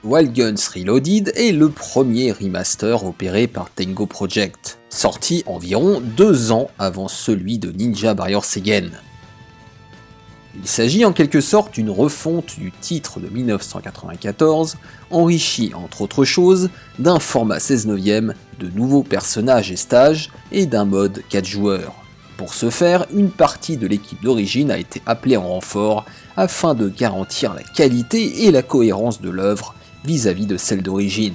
Wild Guns Reloaded est le premier remaster opéré par Tengo Project, sorti environ 2 ans avant celui de Ninja Warrior Seigen. Il s'agit en quelque sorte d'une refonte du titre de 1994, enrichi entre autres choses d'un format 16 neuvième, de nouveaux personnages et stages et d'un mode 4 joueurs. Pour ce faire, une partie de l'équipe d'origine a été appelée en renfort afin de garantir la qualité et la cohérence de l'œuvre vis-à-vis de celle d'origine.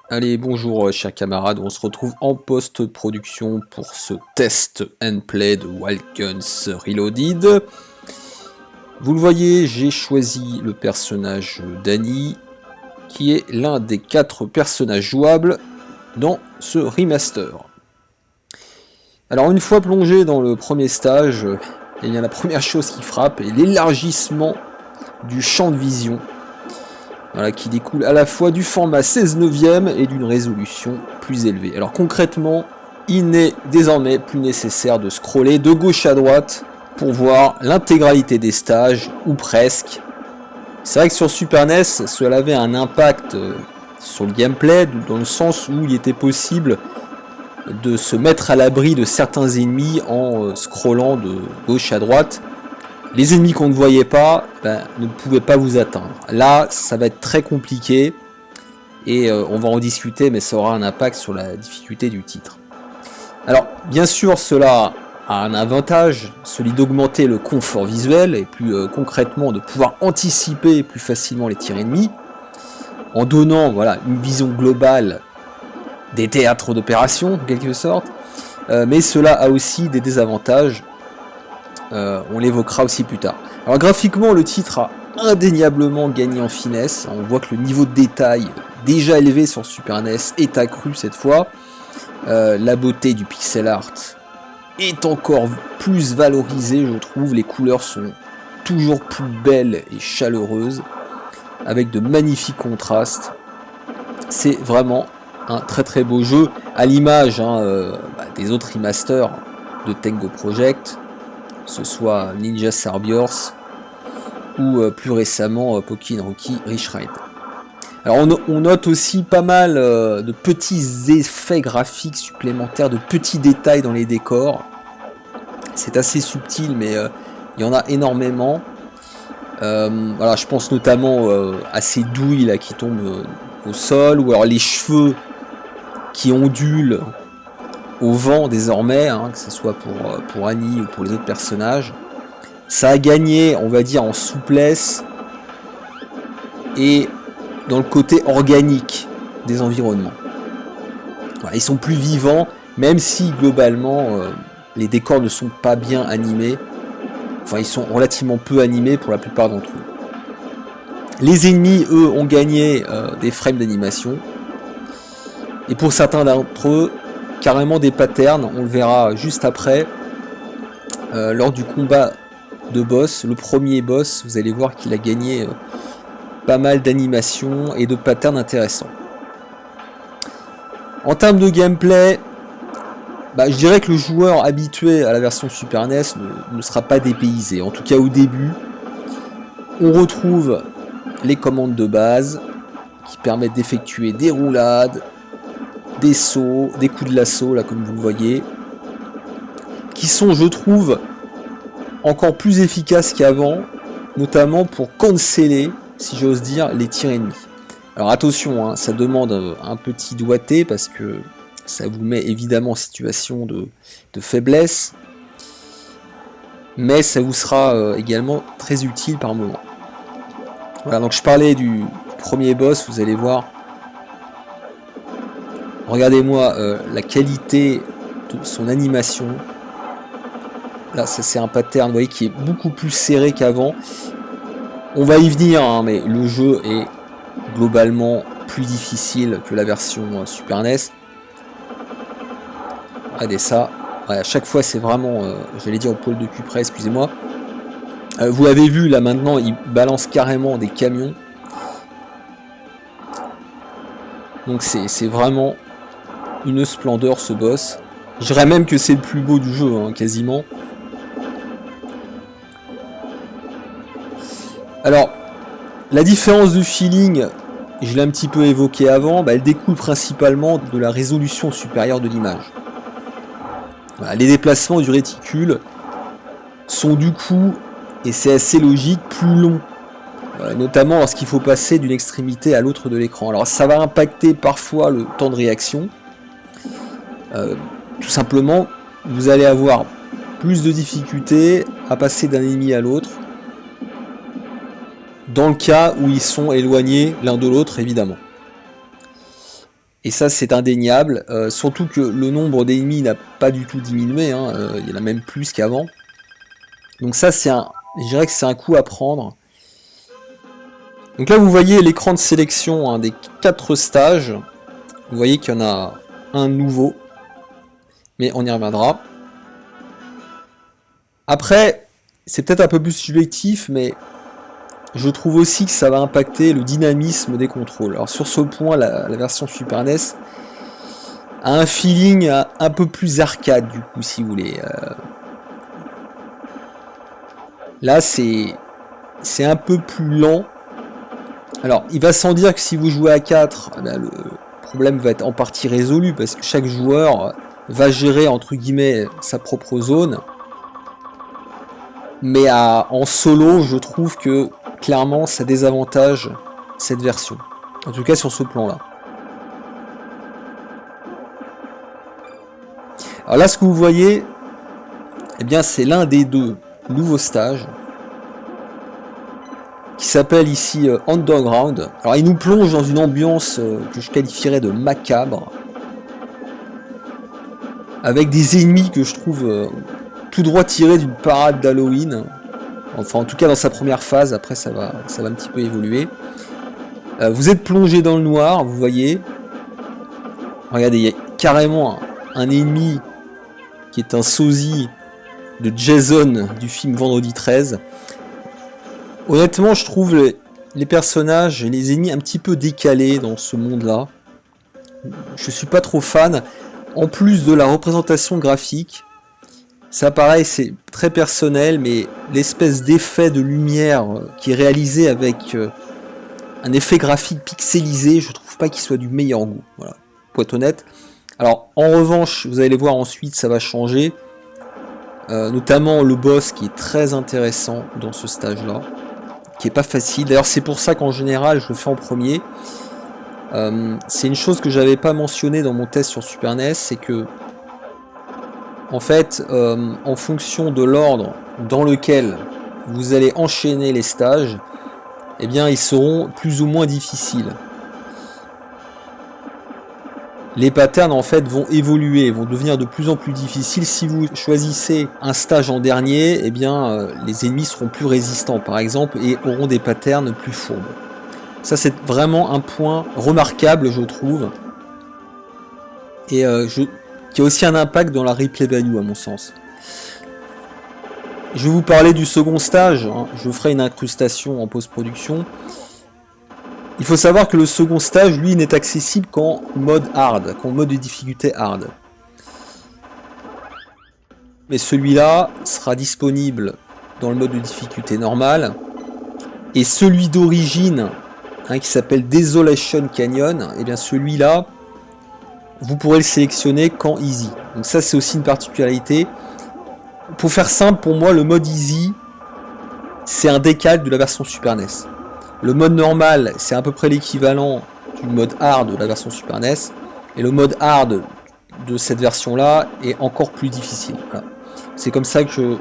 Allez, bonjour chers camarades, on se retrouve en post-production pour ce test and play de Wild Guns Reloaded. Vous le voyez, j'ai choisi le personnage d'Annie, qui est l'un des 4 personnages jouables dans ce remaster. Alors une fois plongé dans le premier stage, eh bien, la première chose qui frappe est l'élargissement du champ de vision. Voilà, qui découle à la fois du format 16 neuvième et d'une résolution plus élevée. Alors concrètement, il n'est désormais plus nécessaire de scroller de gauche à droite pour voir l'intégralité des stages, ou presque. C'est vrai que sur Super NES, cela avait un impact sur le gameplay, dans le sens où il était possible de se mettre à l'abri de certains ennemis en scrollant de gauche à droite. Les ennemis qu'on ne voyait pas ne pouvaient pas vous atteindre. Là, ça va être très compliqué et on va en discuter, mais ça aura un impact sur la difficulté du titre. Alors, bien sûr, cela a un avantage, celui d'augmenter le confort visuel et plus concrètement de pouvoir anticiper plus facilement les tirs ennemis en donnant une vision globale des théâtres d'opération, en quelque sorte. Mais cela a aussi des désavantages. On l'évoquera aussi plus tard. Alors graphiquement, le titre a indéniablement gagné en finesse. On voit que le niveau de détail déjà élevé sur Super NES est accru cette fois. La beauté du pixel art est encore plus valorisée, je trouve. Les couleurs sont toujours plus belles et chaleureuses, avec de magnifiques contrastes. C'est vraiment un très très beau jeu, à l'image des autres remasters de Tengo Project, que ce soit Ninja Warriors ou plus récemment Pokin Rocky Rich Ride. Alors on note aussi pas mal de petits effets graphiques supplémentaires, de petits détails dans les décors. C'est assez subtil, mais il y en a énormément. Je pense notamment à ces douilles là qui tombent au sol, ou alors les cheveux qui ondulent au vent désormais, que ce soit pour Annie ou pour les autres personnages. Ça a gagné, on va dire, en souplesse et dans le côté organique des environnements. Ils sont plus vivants, même si globalement les décors ne sont pas bien animés. Enfin, ils sont relativement peu animés pour la plupart d'entre eux. Les ennemis, eux, ont gagné des frames d'animation. Et pour certains d'entre eux, carrément des patterns, on le verra juste après. Lors du combat de boss, le premier boss, vous allez voir qu'il a gagné pas mal d'animations et de patterns intéressants. En termes de gameplay, je dirais que le joueur habitué à la version Super NES ne sera pas dépaysé. En tout cas au début, on retrouve les commandes de base qui permettent d'effectuer des roulades, des sauts, des coups de lasso, là comme vous le voyez, qui sont, je trouve, encore plus efficaces qu'avant, notamment pour canceller, si j'ose dire, les tirs ennemis. Alors attention, ça demande un petit doigté parce que ça vous met évidemment en situation de faiblesse, mais ça vous sera également très utile par moment. Voilà, donc je parlais du premier boss, vous allez voir. Regardez-moi la qualité de son animation. Là, ça c'est un pattern, vous voyez, qui est beaucoup plus serré qu'avant. On va y venir, mais le jeu est globalement plus difficile que la version Super NES. Regardez ça. À chaque fois, c'est vraiment, j'allais dire au poil de cul près, excusez-moi. Vous l'avez vu, là maintenant, il balance carrément des camions. Donc c'est vraiment une splendeur ce boss. Je dirais même que c'est le plus beau du jeu, hein, quasiment. Alors, la différence de feeling, je l'ai un petit peu évoqué avant, elle découle principalement de la résolution supérieure de l'image. Voilà, les déplacements du réticule sont du coup, et c'est assez logique, plus longs. Notamment lorsqu'il faut passer d'une extrémité à l'autre de l'écran. Alors ça va impacter parfois le temps de réaction. Tout simplement, vous allez avoir plus de difficultés à passer d'un ennemi à l'autre, dans le cas où ils sont éloignés l'un de l'autre, évidemment. Et ça, c'est indéniable, surtout que le nombre d'ennemis n'a pas du tout diminué, hein, il y en a même plus qu'avant. Donc ça, je dirais que c'est un coup à prendre. Donc là, vous voyez l'écran de sélection, hein, des 4 stages. Vous voyez qu'il y en a un nouveau, mais on y reviendra. Après, c'est peut-être un peu plus subjectif, mais je trouve aussi que ça va impacter le dynamisme des contrôles. Alors sur ce point, la version Super NES a un feeling un peu plus arcade, du coup, si vous voulez. Là, c'est un peu plus lent. Alors, il va sans dire que si vous jouez à 4, le problème va être en partie résolu, parce que chaque joueur va gérer, entre guillemets, sa propre zone. Mais en solo, je trouve que, clairement, ça désavantage cette version. En tout cas, sur ce plan-là. Alors là, ce que vous voyez, eh bien, c'est l'un des 2 nouveaux stages, qui s'appelle ici Underground. Alors il nous plonge dans une ambiance que je qualifierais de macabre, avec des ennemis que je trouve tout droit tirés d'une parade d'Halloween. Enfin en tout cas dans sa première phase, après ça va un petit peu évoluer. Vous êtes plongé dans le noir, vous voyez. Regardez, il y a carrément un ennemi qui est un sosie de Jason du film Vendredi 13. Honnêtement, je trouve les personnages et les ennemis un petit peu décalés dans ce monde-là. Je suis pas trop fan. En plus de la représentation graphique, ça pareil, c'est très personnel, mais l'espèce d'effet de lumière qui est réalisé avec un effet graphique pixelisé, je trouve pas qu'il soit du meilleur goût. Voilà, pour être honnête. Alors, en revanche, vous allez voir ensuite, ça va changer. Notamment le boss qui est très intéressant dans ce stage-là, qui est pas facile. D'ailleurs, c'est pour ça qu'en général, je le fais en premier. C'est une chose que j'avais pas mentionné dans mon test sur Super NES, c'est que, en fait, en fonction de l'ordre dans lequel vous allez enchaîner les stages, eh bien, ils seront plus ou moins difficiles. Les patterns en fait vont évoluer, vont devenir de plus en plus difficiles. Si vous choisissez un stage en dernier, eh bien les ennemis seront plus résistants par exemple et auront des patterns plus fourbes. Ça c'est vraiment un point remarquable je trouve. Et qui a aussi un impact dans la replay value à mon sens. Je vais vous parler du second stage, hein. Je ferai une incrustation en post-production. Il faut savoir que le second stage, lui, n'est accessible qu'en mode hard, qu'en mode de difficulté hard. Mais celui-là sera disponible dans le mode de difficulté normale. Et celui d'origine, hein, qui s'appelle Desolation Canyon, et bien celui-là, vous pourrez le sélectionner qu'en easy. Donc ça, c'est aussi une particularité. Pour faire simple, pour moi, le mode easy, c'est un décal de la version Super NES. Le mode normal, c'est à peu près l'équivalent du mode hard de la version Super NES. Et le mode hard de cette version-là est encore plus difficile. Voilà. C'est comme ça que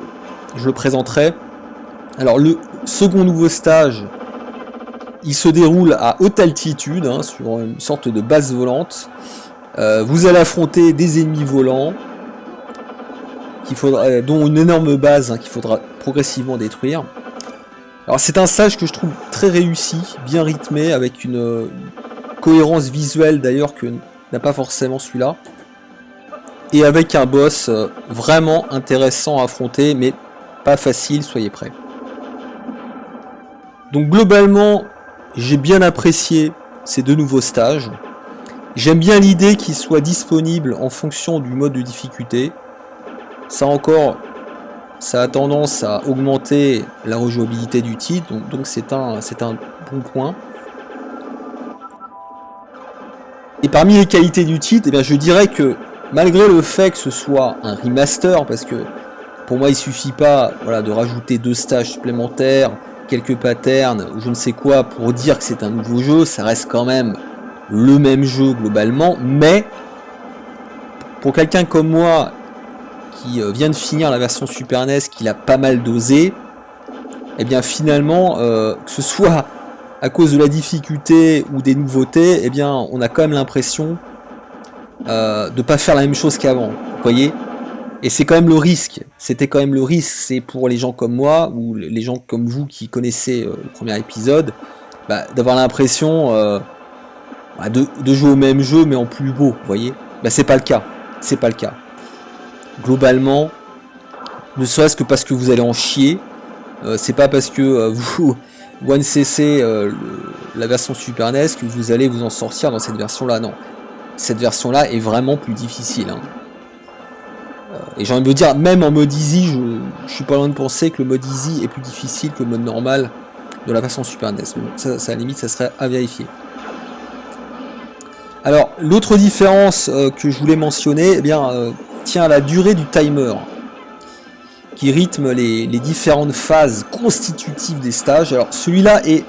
je le présenterai. Alors le second nouveau stage, il se déroule à haute altitude, hein, sur une sorte de base volante. Vous allez affronter des ennemis volants, dont une énorme base, hein, qu'il faudra progressivement détruire. Alors c'est un stage que je trouve très réussi, bien rythmé, avec une cohérence visuelle d'ailleurs que n'a pas forcément celui-là. Et avec un boss vraiment intéressant à affronter, mais pas facile, soyez prêts. Donc globalement, j'ai bien apprécié ces 2 nouveaux stages. J'aime bien l'idée qu'il soit disponible en fonction du mode de difficulté. Ça encore, ça a tendance à augmenter la rejouabilité du titre, donc c'est un bon point. Et parmi les qualités du titre, eh bien, je dirais que malgré le fait que ce soit un remaster, parce que pour moi il suffit pas de rajouter 2 stages supplémentaires, quelques patterns ou je ne sais quoi pour dire que c'est un nouveau jeu, ça reste quand même le même jeu globalement, mais pour quelqu'un comme moi qui vient de finir la version Super NES, qui l'a pas mal dosé, et bien finalement, que ce soit à cause de la difficulté ou des nouveautés, eh bien on a quand même l'impression de pas faire la même chose qu'avant, vous voyez. Et c'est quand même le risque, c'était quand même le risque, c'est pour les gens comme moi, ou les gens comme vous qui connaissez le premier épisode, d'avoir l'impression de jouer au même jeu mais en plus beau, vous voyez. C'est pas le cas, c'est pas le cas. Globalement, ne serait-ce que parce que vous allez en chier, c'est pas parce que vous One CC la version Super NES que vous allez vous en sortir dans cette version là, non. Cette version là est vraiment plus difficile, hein. Et j'ai envie de vous dire, même en mode easy, je suis pas loin de penser que le mode easy est plus difficile que le mode normal de la version Super NES. Ça à la limite, ça serait à vérifier. Alors, l'autre différence que je voulais mentionner, tient à la durée du timer, qui rythme les différentes phases constitutives des stages. Alors, celui-là est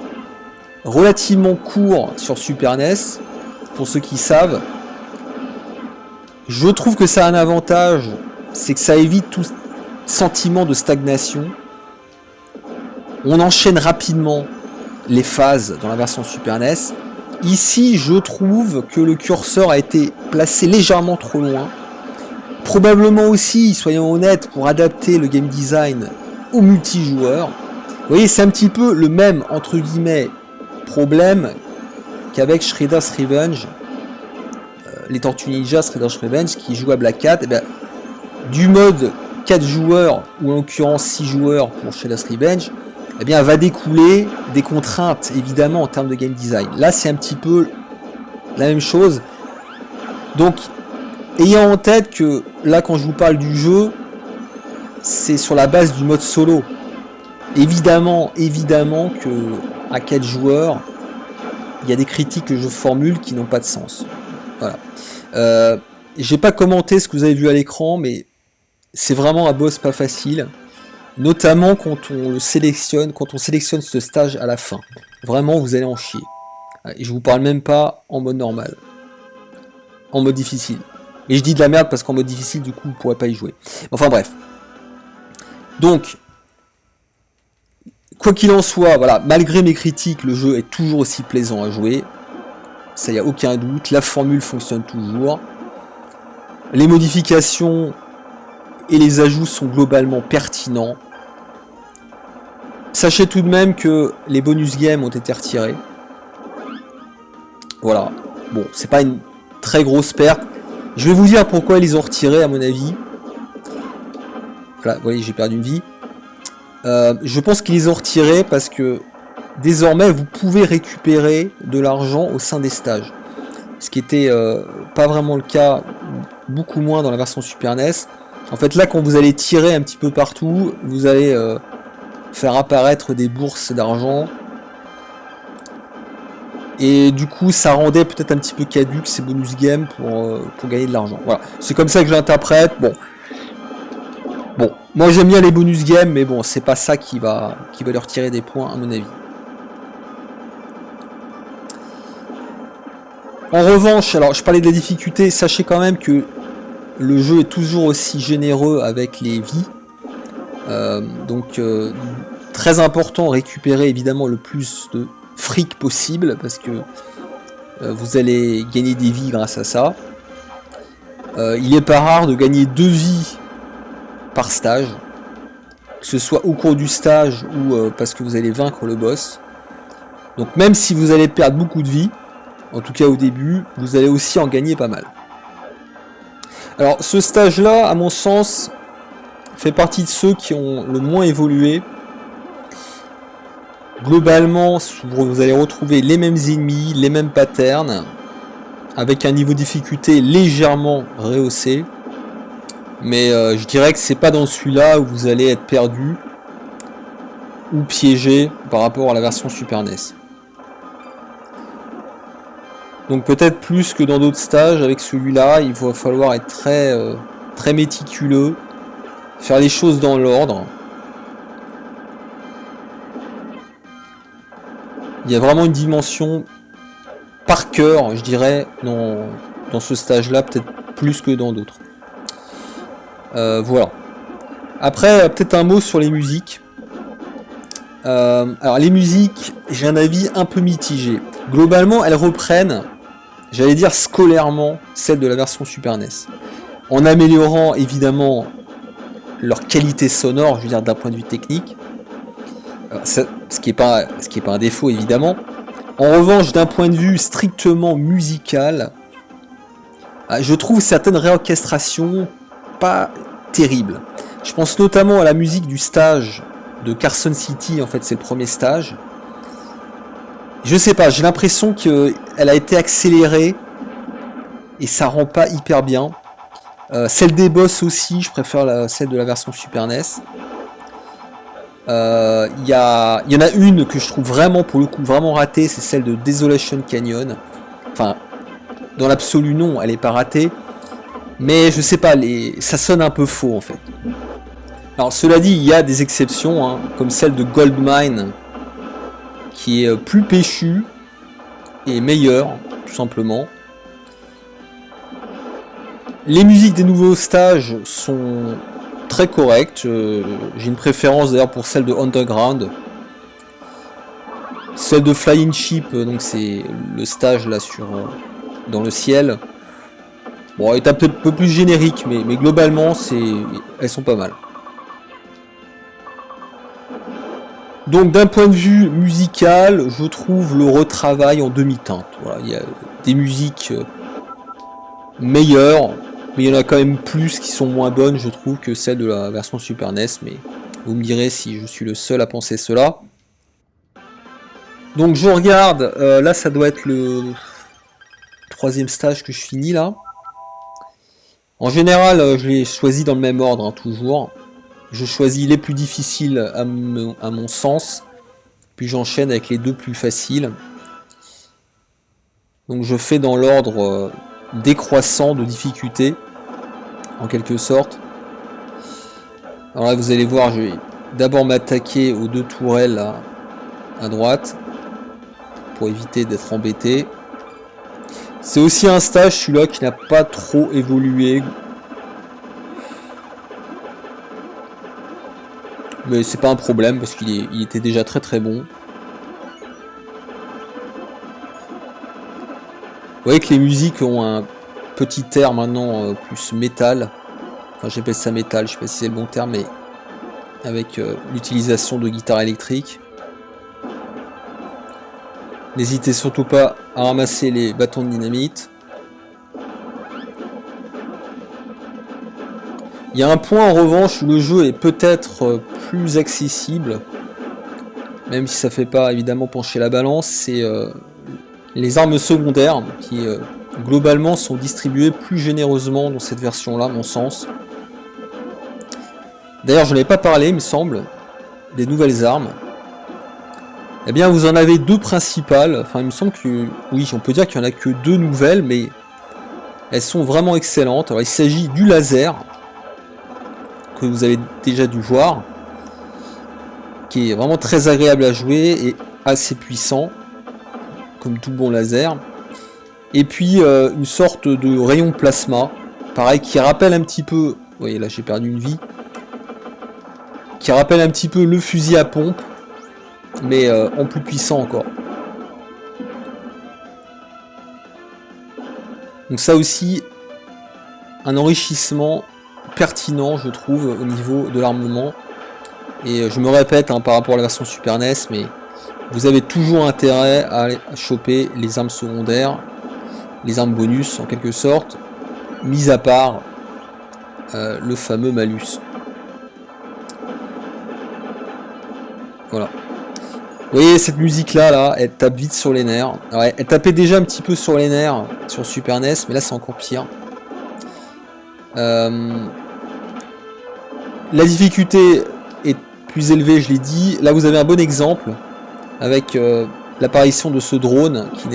relativement court sur Super NES, pour ceux qui savent. Je trouve que ça a un avantage, c'est que ça évite tout sentiment de stagnation. On enchaîne rapidement les phases dans la version Super NES. Ici, je trouve que le curseur a été placé légèrement trop loin. Probablement aussi, soyons honnêtes, pour adapter le game design au multijoueur. Vous voyez, c'est un petit peu le même, entre guillemets, problème qu'avec Shredder's Revenge. Les Tortues Ninja, Shredder's Revenge, qui joue à Black Cat, du mode 4 joueurs, ou en l'occurrence 6 joueurs pour Shredder's Revenge, va découler des contraintes, évidemment, en termes de game design. Là, c'est un petit peu la même chose. Donc, ayant en tête que, là, quand je vous parle du jeu, c'est sur la base du mode solo. Évidemment que à 4 joueurs, il y a des critiques que je formule qui n'ont pas de sens. Voilà. J'ai pas commenté ce que vous avez vu à l'écran, mais c'est vraiment un boss pas facile. Notamment quand on sélectionne ce stage à la fin. Vraiment, vous allez en chier. Et je vous parle même pas en mode normal. En mode difficile. Et je dis de la merde parce qu'en mode difficile, du coup, vous pourrez pas y jouer. Enfin bref. Donc, quoi qu'il en soit, voilà, malgré mes critiques, le jeu est toujours aussi plaisant à jouer. Ça, y a aucun doute. La formule fonctionne toujours. Les modifications et les ajouts sont globalement pertinents. Sachez tout de même que les bonus games ont été retirés. Voilà. Bon, c'est pas une très grosse perte. Je vais vous dire pourquoi ils les ont retirés, à mon avis. Voilà, vous voyez, j'ai perdu une vie. Je pense qu'ils les ont retirés parce que désormais, vous pouvez récupérer de l'argent au sein des stages. Ce qui était pas vraiment le cas, beaucoup moins dans la version Super NES. En fait, là, quand vous allez tirer un petit peu partout, vous allez faire apparaître des bourses d'argent. Et du coup, ça rendait peut-être un petit peu caduque ces bonus games pour gagner de l'argent. Voilà, c'est comme ça que je l'interprète. Bon, moi j'aime bien les bonus games, mais bon, c'est pas ça qui va leur tirer des points, à mon avis. En revanche, alors je parlais de la difficulté, sachez quand même que le jeu est toujours aussi généreux avec les vies. Donc très important, récupérer évidemment le plus de fric possible, parce que vous allez gagner des vies grâce à ça. Il est pas rare de gagner 2 vies par stage, que ce soit au cours du stage ou parce que vous allez vaincre le boss. Donc même si vous allez perdre beaucoup de vie, en tout cas au début, vous allez aussi en gagner pas mal. Alors ce stage là, à mon sens, fait partie de ceux qui ont le moins évolué. Globalement, vous allez retrouver les mêmes ennemis, les mêmes patterns. avec un niveau de difficulté légèrement rehaussé. Mais je dirais que c'est pas dans celui-là où vous allez être perdu ou piégé par rapport à la version Super NES. Donc peut-être plus que dans d'autres stages, avec celui-là, il va falloir être très méticuleux, faire les choses dans l'ordre. Il y a vraiment une dimension par cœur, je dirais, dans ce stage-là, peut-être plus que dans d'autres. Voilà. Après, peut-être un mot sur les musiques. Alors les musiques, j'ai un avis un peu mitigé. Globalement, elles reprennent, j'allais dire scolairement, celles de la version Super NES. En améliorant évidemment leur qualité sonore, je veux dire d'un point de vue technique. Ce qui est pas un défaut évidemment. En revanche, d'un point de vue strictement musical, je trouve certaines réorchestrations pas terribles. Je pense notamment à la musique du stage de Carson City, en fait c'est le premier stage. Je sais pas, j'ai l'impression qu'elle a été accélérée et ça rend pas hyper bien. Celle des boss aussi, je préfère celle de la version Super NES. Il y en a une que je trouve vraiment, pour le coup, vraiment ratée, c'est celle de Desolation Canyon. Enfin, dans l'absolu non, elle est pas ratée. Mais je sais pas, ça sonne un peu faux en fait. Alors cela dit, il y a des exceptions, hein, comme celle de Goldmine, qui est plus péchue et meilleure, tout simplement. Les musiques des nouveaux stages sont très correctes. J'ai une préférence d'ailleurs pour celle de Underground. Celle de Flying Ship, donc c'est le stage là dans le ciel. Bon, elle est un peu plus générique, mais globalement, elles sont pas mal. Donc d'un point de vue musical, je trouve le retravail en demi-teinte. Voilà, il y a des musiques meilleures, mais il y en a quand même plus qui sont moins bonnes, je trouve, que celles de la version Super NES, mais vous me direz si je suis le seul à penser cela. Donc je regarde, là ça doit être le troisième stage que je finis là. En général, je les choisis dans le même ordre, hein, toujours. Je choisis les plus difficiles à mon sens, puis j'enchaîne avec les deux plus faciles. Donc je fais dans l'ordre décroissant de difficulté, en quelque sorte. Alors là, vous allez voir, je vais d'abord m'attaquer aux deux tourelles là, à droite, pour éviter d'être embêté. C'est aussi un stage, celui-là, qui n'a pas trop évolué. Mais c'est pas un problème, parce qu'il était déjà très très bon. Vous voyez que les musiques ont un petit air maintenant plus métal. Enfin, j'appelle ça métal, je sais pas si c'est le bon terme, mais avec l'utilisation de guitare électrique. N'hésitez surtout pas à ramasser les bâtons de dynamite. Il y a un point en revanche où le jeu est peut-être plus accessible, même si ça fait pas évidemment pencher la balance, c'est les armes secondaires qui globalement sont distribuées plus généreusement dans cette version là, à mon sens. D'ailleurs je n'en ai pas parlé, il me semble, des nouvelles armes. Eh bien vous en avez deux principales, enfin il me semble que, oui on peut dire qu'il n'y en a que deux nouvelles, mais elles sont vraiment excellentes. Alors il s'agit du laser, que vous avez déjà dû voir, qui est vraiment très agréable à jouer et assez puissant, comme tout bon laser. Et puis une sorte de rayon plasma, pareil, qui rappelle un petit peu, vous voyez là j'ai perdu une vie, qui rappelle un petit peu le fusil à pompe, mais en plus puissant encore. Donc ça aussi, un enrichissement pertinent, je trouve, au niveau de l'armement. Et je me répète hein, par rapport à la version Super NES, mais vous avez toujours intérêt à choper les armes secondaires, les armes bonus en quelque sorte, mis à part le fameux malus. Voilà. Vous voyez cette musique là, elle tape vite sur les nerfs. Ouais, elle tapait déjà un petit peu sur les nerfs sur Super NES, mais là c'est encore pire. La difficulté est plus élevée, je l'ai dit. Là vous avez un bon exemple avec l'apparition de ce drone qui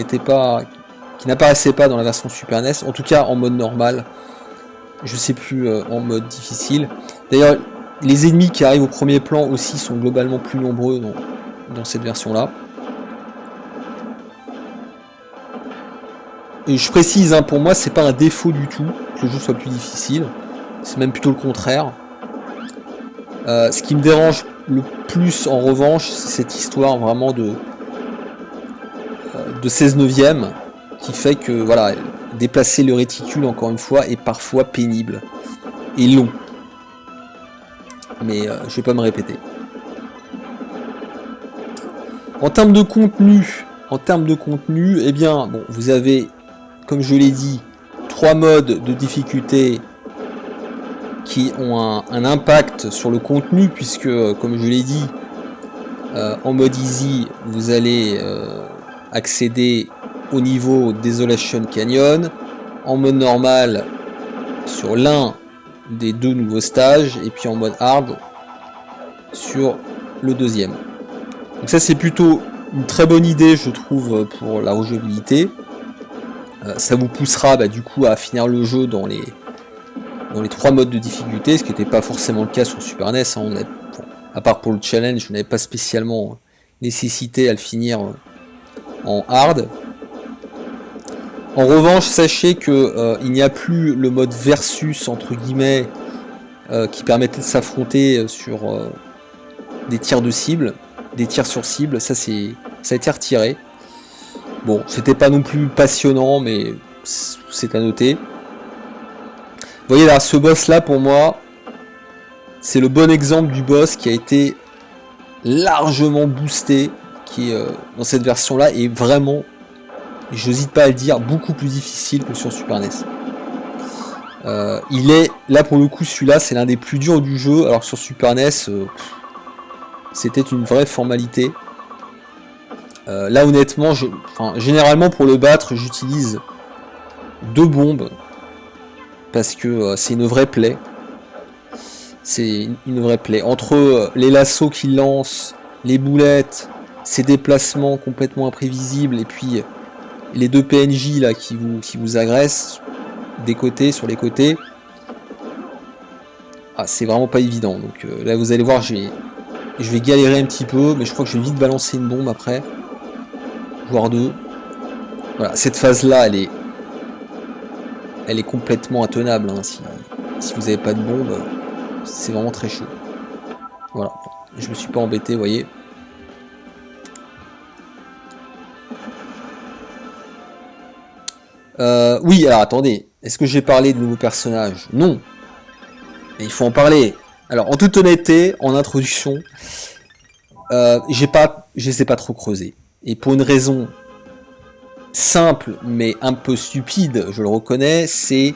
n'apparaissait pas dans la version Super NES, en tout cas en mode normal. Je sais plus en mode difficile. D'ailleurs, les ennemis qui arrivent au premier plan aussi sont globalement plus nombreux dans cette version-là. Et je précise, hein, pour moi, c'est pas un défaut du tout que le jeu soit plus difficile. C'est même plutôt le contraire. Ce qui me dérange le plus, en revanche, c'est cette histoire vraiment de 16 neuvième qui fait que, voilà, déplacer le réticule, encore une fois, est parfois pénible et long. Mais je vais pas me répéter. En termes de contenu, eh bien, bon, vous avez, comme je l'ai dit, 3 modes de difficulté qui ont un impact sur le contenu, puisque, comme je l'ai dit, en mode easy, vous allez accéder au niveau Desolation Canyon, en mode normal sur l'un des 2 nouveaux stages, et puis en mode hard sur le deuxième. Donc ça c'est plutôt une très bonne idée, je trouve, pour la rejouabilité. Ça vous poussera du coup à finir le jeu dans les 3 modes de difficulté, ce qui n'était pas forcément le cas sur Super NES. Hein. À part pour le challenge, je n'avais pas spécialement nécessité à le finir en hard. En revanche, sachez que il n'y a plus le mode versus entre guillemets qui permettait de s'affronter sur des tirs de cible, des tirs sur cible. Ça a été retiré. Bon, c'était pas non plus passionnant, mais c'est à noter. Vous voyez là, ce boss là pour moi, c'est le bon exemple du boss qui a été largement boosté, qui dans cette version là est vraiment, j'hésite pas à le dire, beaucoup plus difficile que sur Super NES. Il est, là pour le coup, celui-là, c'est l'un des plus durs du jeu, alors que sur Super NES, c'était une vraie formalité. Là, honnêtement, généralement pour le battre, j'utilise 2 bombes, parce que c'est une vraie plaie. C'est une vraie plaie. Entre les lassos qu'il lance, les boulettes, ses déplacements complètement imprévisibles, et puis les 2 PNJ là qui vous agressent des côtés, sur les côtés, c'est vraiment pas évident. Donc là vous allez voir, je vais galérer un petit peu, mais je crois que je vais vite balancer une bombe après, voire 2. Voilà, cette phase là elle est complètement intenable, hein. Si vous n'avez pas de bombe, c'est vraiment très chaud. Voilà, je me suis pas embêté, vous voyez. Oui, alors attendez, est-ce que j'ai parlé de nouveaux personnages? Non, mais il faut en parler. Alors, en toute honnêteté, en introduction, je les ai pas trop creusés. Et pour une raison simple, mais un peu stupide, je le reconnais, c'est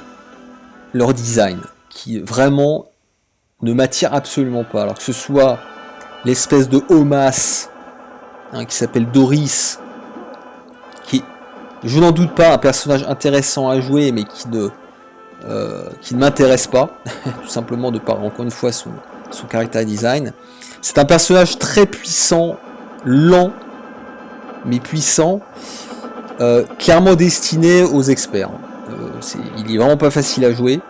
leur design, qui vraiment ne m'attire absolument pas. Alors que ce soit l'espèce de Omas, hein, qui s'appelle Doris, qui, je n'en doute pas, un personnage intéressant à jouer, mais qui ne m'intéresse pas, tout simplement de par, encore une fois, son character design. C'est un personnage très puissant, lent, mais puissant, clairement destiné aux experts. Il est vraiment pas facile à jouer,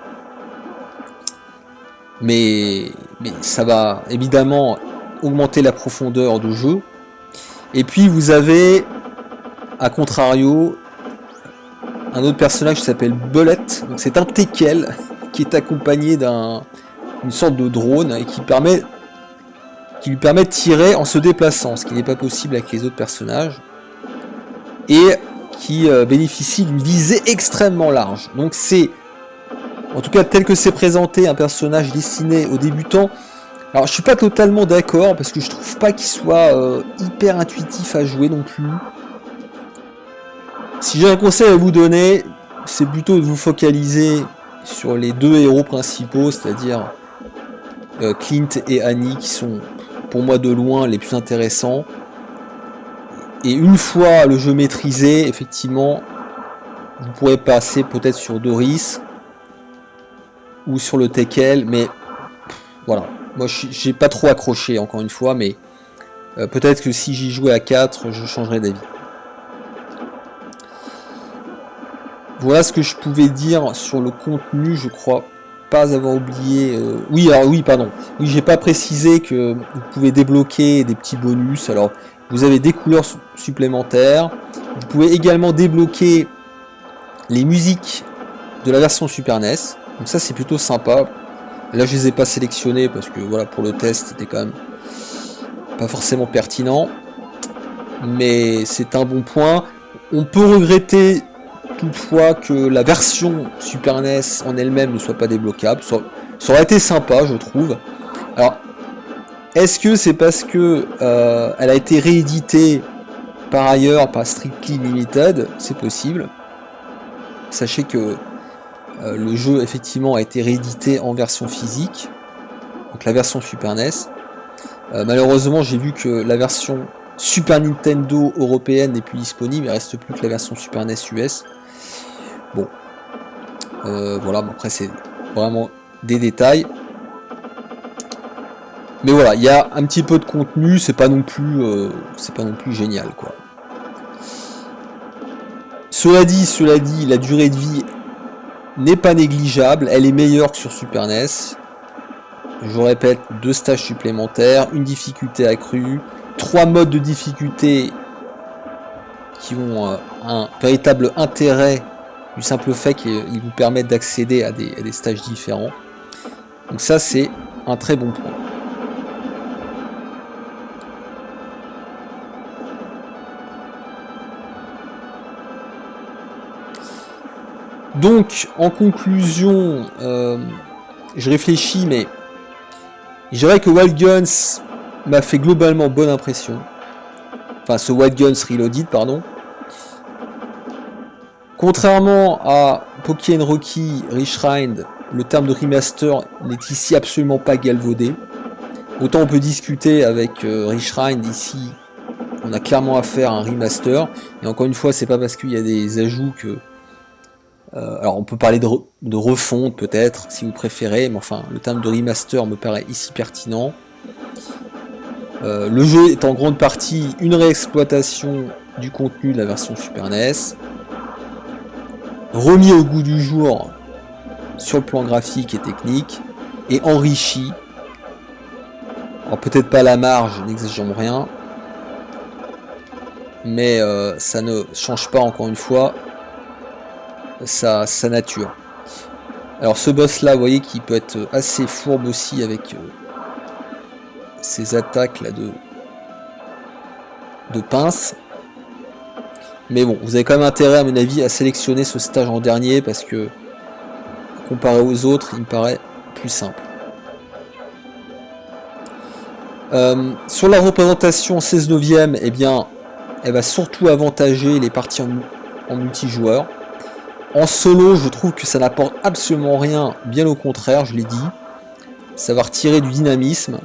mais ça va évidemment augmenter la profondeur de jeu. Et puis vous avez, à contrario, un autre personnage qui s'appelle Bullet. Donc c'est un teckel qui est accompagné d'une sorte de drone et qui lui permet de tirer en se déplaçant, ce qui n'est pas possible avec les autres personnages, et qui bénéficie d'une visée extrêmement large. Donc c'est, en tout cas tel que c'est présenté, un personnage destiné aux débutants. Alors je suis pas totalement d'accord, parce que je trouve pas qu'il soit hyper intuitif à jouer non plus. Si j'ai un conseil à vous donner, c'est plutôt de vous focaliser sur les 2 héros principaux, c'est-à-dire Clint et Annie, qui sont pour moi de loin les plus intéressants. Et une fois le jeu maîtrisé, effectivement, vous pourrez passer peut-être sur Doris ou sur le Tekel, mais voilà. Moi, j'ai pas trop accroché, encore une fois, mais peut-être que si j'y jouais à 4, je changerais d'avis. Voilà ce que je pouvais dire sur le contenu, je crois pas avoir oublié... Oui, alors oui, pardon. Oui, j'ai pas précisé que vous pouvez débloquer des petits bonus. Alors, vous avez des couleurs supplémentaires. Vous pouvez également débloquer les musiques de la version Super NES. Donc ça, c'est plutôt sympa. Là, je les ai pas sélectionnés parce que voilà, pour le test, c'était quand même pas forcément pertinent. Mais c'est un bon point. On peut regretter toutefois que la version Super NES en elle-même ne soit pas débloquable. Ça aurait été sympa, je trouve. Alors, est-ce que c'est parce que elle a été rééditée par ailleurs par Strictly Limited? C'est possible. Sachez que le jeu effectivement a été réédité en version physique, donc la version Super NES. Malheureusement, j'ai vu que la version Super Nintendo européenne n'est plus disponible, il ne reste plus que la version Super NES US. Bon, voilà, bon, après c'est vraiment des détails. Mais voilà, il y a un petit peu de contenu, c'est pas non plus génial, quoi. Cela dit, la durée de vie n'est pas négligeable, elle est meilleure que sur Super NES. Je répète, 2 stages supplémentaires, une difficulté accrue, 3 modes de difficulté qui ont un véritable intérêt du simple fait qu'ils vous permettent d'accéder à des stages différents. Donc ça, c'est un très bon point. Donc, en conclusion, je réfléchis, mais je dirais que Wild Guns m'a fait globalement bonne impression. Enfin, ce Wild Guns Reloaded, pardon. Contrairement à Pokémon Rocky Reshrine, le terme de remaster n'est ici absolument pas galvaudé. Autant on peut discuter avec Reshrine, ici on a clairement affaire à un remaster. Et encore une fois, c'est pas parce qu'il y a des ajouts que... alors on peut parler de refonte peut-être, si vous préférez, mais enfin le terme de remaster me paraît ici pertinent. Le jeu est en grande partie une réexploitation du contenu de la version Super NES, remis au goût du jour sur le plan graphique et technique, et enrichi. Alors peut-être pas à la marge, n'exagérons rien, mais ça ne change pas encore une fois sa nature. Alors ce boss là, vous voyez qu'il peut être assez fourbe aussi avec ces attaques là de pince. Mais bon, vous avez quand même intérêt à mon avis à sélectionner ce stage en dernier parce que comparé aux autres, il me paraît plus simple. Sur la représentation 16 neuvième, eh bien, elle va surtout avantager les parties en multijoueur. En solo, je trouve que ça n'apporte absolument rien, bien au contraire, je l'ai dit. Ça va retirer du dynamisme.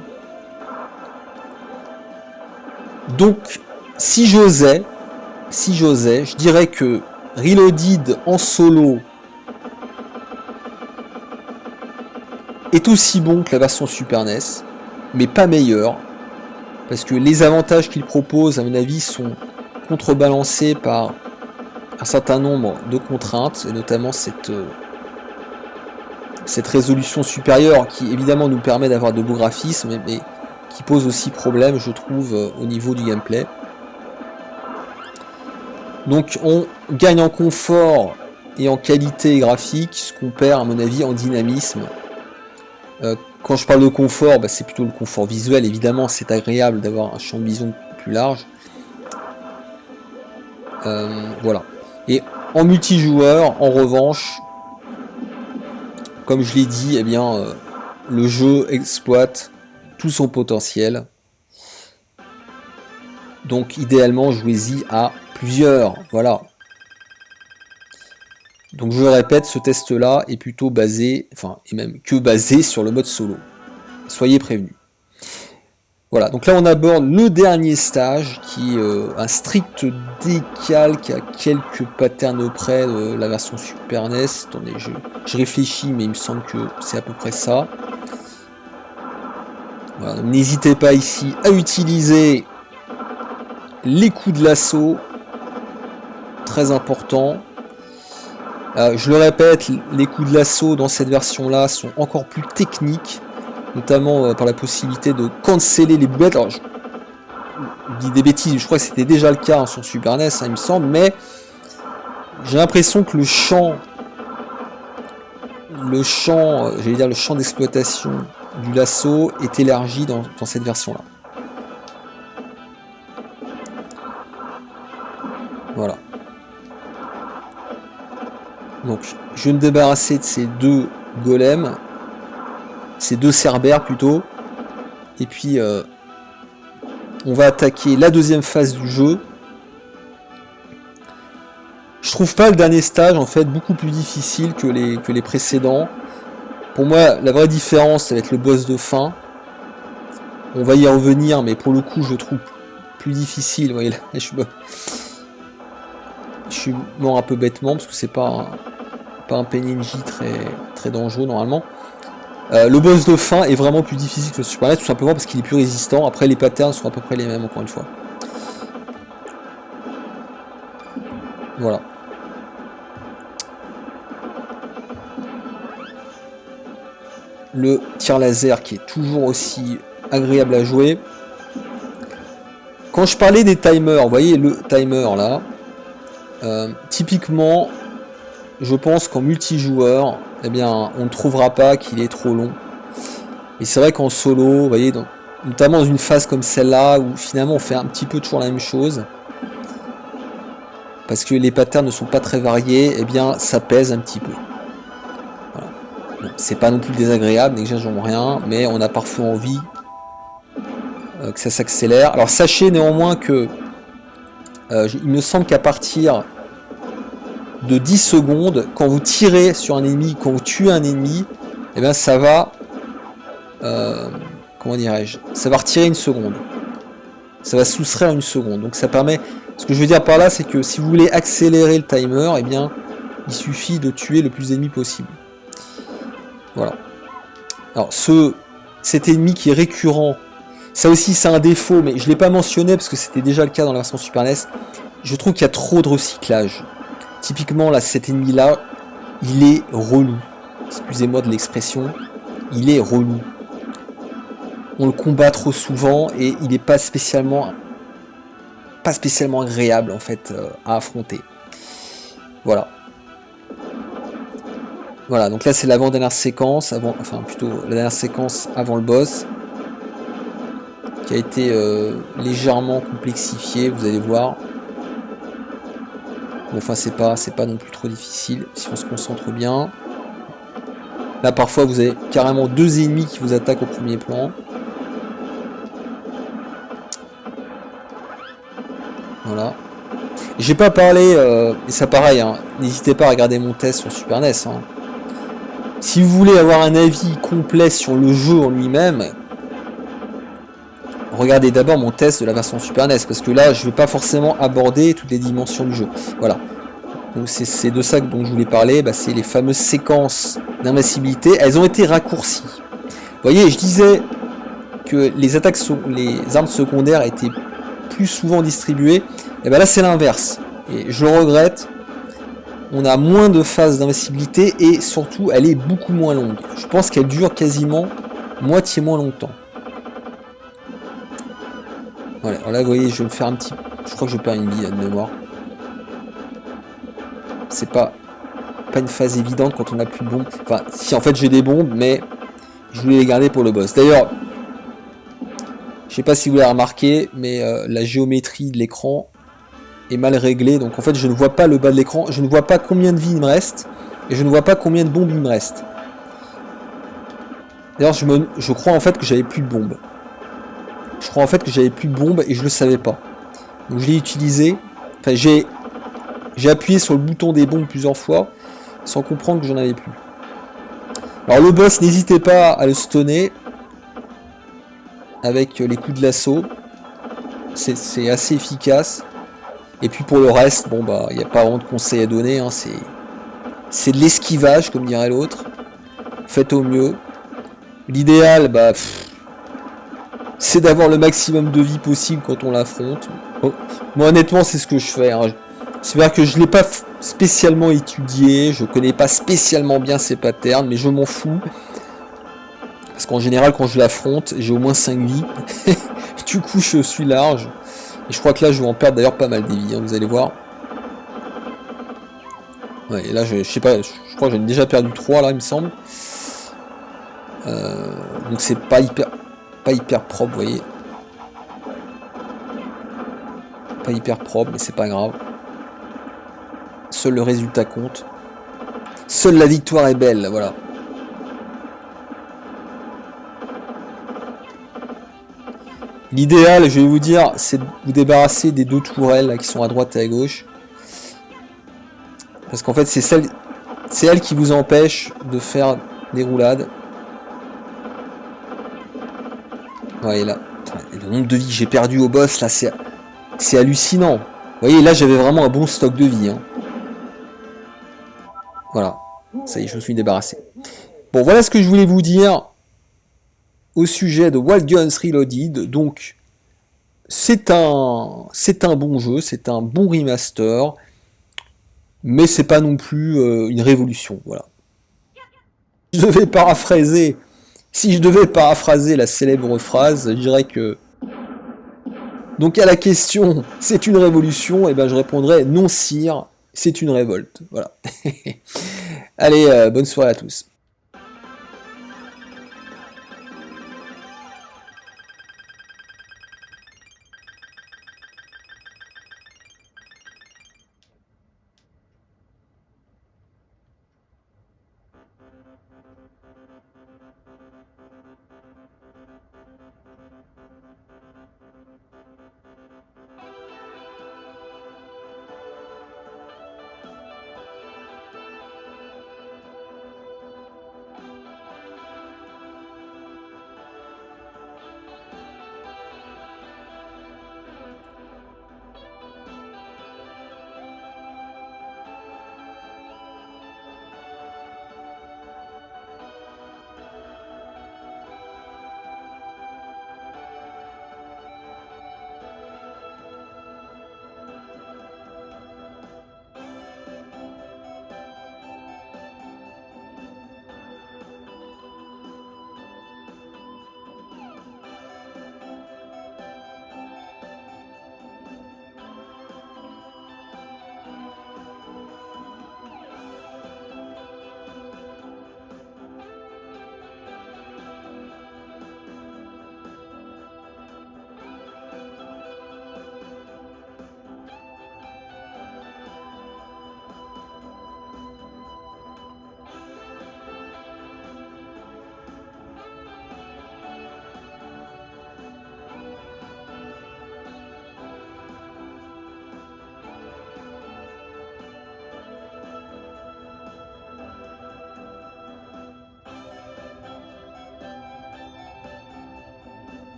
Donc, si j'osais, je dirais que Reloaded en solo est aussi bon que la version Super NES, mais pas meilleur, parce que les avantages qu'il propose, à mon avis, sont contrebalancés par un certain nombre de contraintes, et notamment cette résolution supérieure qui évidemment nous permet d'avoir de beaux graphismes, mais qui pose aussi problème, je trouve, au niveau du gameplay. Donc on gagne en confort et en qualité graphique, ce qu'on perd à mon avis en dynamisme. Quand je parle de confort, c'est plutôt le confort visuel, évidemment c'est agréable d'avoir un champ de vision plus large. Voilà. Et en multijoueur, en revanche, comme je l'ai dit, eh bien, le jeu exploite tout son potentiel. Donc idéalement, jouez-y à plusieurs. Voilà. Donc je le répète, ce test-là est plutôt basé, enfin, et même que basé sur le mode solo. Soyez prévenus. Voilà, donc là on aborde le dernier stage qui est un strict décalque à quelques patterns près de la version Super NES. Attendez, je réfléchis, mais il me semble que c'est à peu près ça. Voilà, n'hésitez pas ici à utiliser les coups de lasso, très important. Je le répète, les coups de lasso dans cette version-là sont encore plus techniques, notamment par la possibilité de canceller les boulettes. Alors, je dis des bêtises, je crois que c'était déjà le cas sur Super NES, il me semble, mais j'ai l'impression que le champ, j'allais dire le champ d'exploitation du lasso est élargi dans cette version-là. Voilà. Donc, je vais me débarrasser de ces deux golems, ces deux cerbères plutôt, et puis on va attaquer la deuxième phase du jeu. Je trouve pas le dernier stage en fait beaucoup plus difficile que les précédents. Pour moi, la vraie différence, ça va être le boss de fin. On va y revenir, mais pour le coup, je le trouve plus difficile. Vous voyez là, je suis mort un peu bêtement parce que c'est pas un PNJ très dangereux normalement. Le boss de fin est vraiment plus difficile que le Super NES, tout simplement parce qu'il est plus résistant. Après, les patterns sont à peu près les mêmes, encore une fois. Voilà. Le tir laser qui est toujours aussi agréable à jouer. Quand je parlais des timers, vous voyez le timer là, typiquement, je pense qu'en multijoueur, eh bien, on ne trouvera pas qu'il est trop long. Et c'est vrai qu'en solo, vous voyez, notamment dans une phase comme celle-là, où finalement on fait un petit peu toujours la même chose, parce que les patterns ne sont pas très variés, eh bien, ça pèse un petit peu. Voilà. Bon, c'est pas non plus désagréable, n'exagérons rien, mais on a parfois envie que ça s'accélère. Alors sachez néanmoins que il me semble qu'à partir de 10 secondes, quand vous tirez sur un ennemi, quand vous tuez un ennemi, eh bien ça va, comment dirais-je, ça va retirer une seconde. Ça va soustraire une seconde. Donc ça permet, ce que je veux dire par là, c'est que si vous voulez accélérer le timer, eh bien il suffit de tuer le plus d'ennemis possible. Voilà. Alors cet ennemi qui est récurrent, ça aussi c'est un défaut, mais je ne l'ai pas mentionné parce que c'était déjà le cas dans la version Super NES. Je trouve qu'il y a trop de recyclage. Typiquement là, cet ennemi là, il est relou. Excusez-moi de l'expression, il est relou. On le combat trop souvent et il n'est pas spécialement agréable en fait à affronter. Voilà. Voilà, donc là c'est l'avant-dernière séquence, la dernière séquence avant le boss, qui a été légèrement complexifiée, vous allez voir. Bon, enfin c'est pas non plus trop difficile si on se concentre bien. Là parfois vous avez carrément deux ennemis qui vous attaquent au premier plan. Voilà. J'ai pas parlé, et ça pareil, hein, n'hésitez pas à regarder mon test sur Super NES. Hein. Si vous voulez avoir un avis complet sur le jeu en lui-même, regardez d'abord mon test de la version Super NES, parce que là je vais pas forcément aborder toutes les dimensions du jeu. Voilà. Donc c'est de ça dont je voulais parler, bah, c'est les fameuses séquences d'invincibilité. Elles ont été raccourcies. Vous voyez, je disais que les armes secondaires étaient plus souvent distribuées. Et ben là c'est l'inverse. Et je le regrette. On a moins de phases d'invincibilité et surtout elle est beaucoup moins longue. Je pense qu'elle dure quasiment moitié moins longtemps. Voilà, alors là vous voyez, je vais me faire un petit... Je crois que je perds une vie là, de mémoire. C'est pas une phase évidente quand on a plus de bombes. Enfin, si en fait j'ai des bombes, mais je voulais les garder pour le boss. D'ailleurs, je sais pas si vous l'avez remarqué, mais la géométrie de l'écran est mal réglée. Donc en fait, je ne vois pas le bas de l'écran. Je ne vois pas combien de vie il me reste. Et je ne vois pas combien de bombes il me reste. D'ailleurs, je crois en fait que j'avais plus de bombes. Je crois en fait que j'avais plus de bombes et je le savais pas. Donc je l'ai utilisé. Enfin, j'ai appuyé sur le bouton des bombes plusieurs fois sans comprendre que j'en avais plus. Alors le boss, n'hésitez pas à le stunner. avec les coups de l'assaut. C'est assez efficace. Et puis pour le reste, bon bah, il n'y a pas vraiment de conseils à donner, hein, c'est de l'esquivage, comme dirait l'autre. Faites au mieux. L'idéal, bah, c'est d'avoir le maximum de vie possible quand on l'affronte. Bon, moi honnêtement, c'est ce que je fais. Hein. C'est vrai que je ne l'ai pas spécialement étudié, je connais pas spécialement bien ses patterns, mais je m'en fous. Parce qu'en général, quand je l'affronte, j'ai au moins 5 vies. Du coup, je suis large. Et je crois que là, je vais en perdre d'ailleurs pas mal des vies, hein, vous allez voir. Ouais, et là, je sais pas, je crois que j'en ai déjà perdu 3 là, il me semble. Donc c'est pas hyper propre, vous voyez. Pas hyper propre, mais c'est pas grave. Seul le résultat compte. Seule la victoire est belle, voilà. L'idéal, je vais vous dire, c'est de vous débarrasser des 2 tourelles là, qui sont à droite et à gauche. Parce qu'en fait, c'est elles qui vous empêchent de faire des roulades. Ouais, là, le nombre de vies que j'ai perdu au boss, là, c'est hallucinant. Vous voyez, là, j'avais vraiment un bon stock de vie. Hein. Voilà. Ça y est, je me suis débarrassé. Bon, voilà ce que je voulais vous dire au sujet de Wild Guns Reloaded. Donc, c'est un bon jeu, c'est un bon remaster, mais c'est pas non plus une révolution. Voilà. Je devais paraphraser, si je devais paraphraser la célèbre phrase, je dirais que donc à la question c'est une révolution, et ben je répondrais non sire, c'est une révolte. Voilà. Allez, bonne soirée à tous.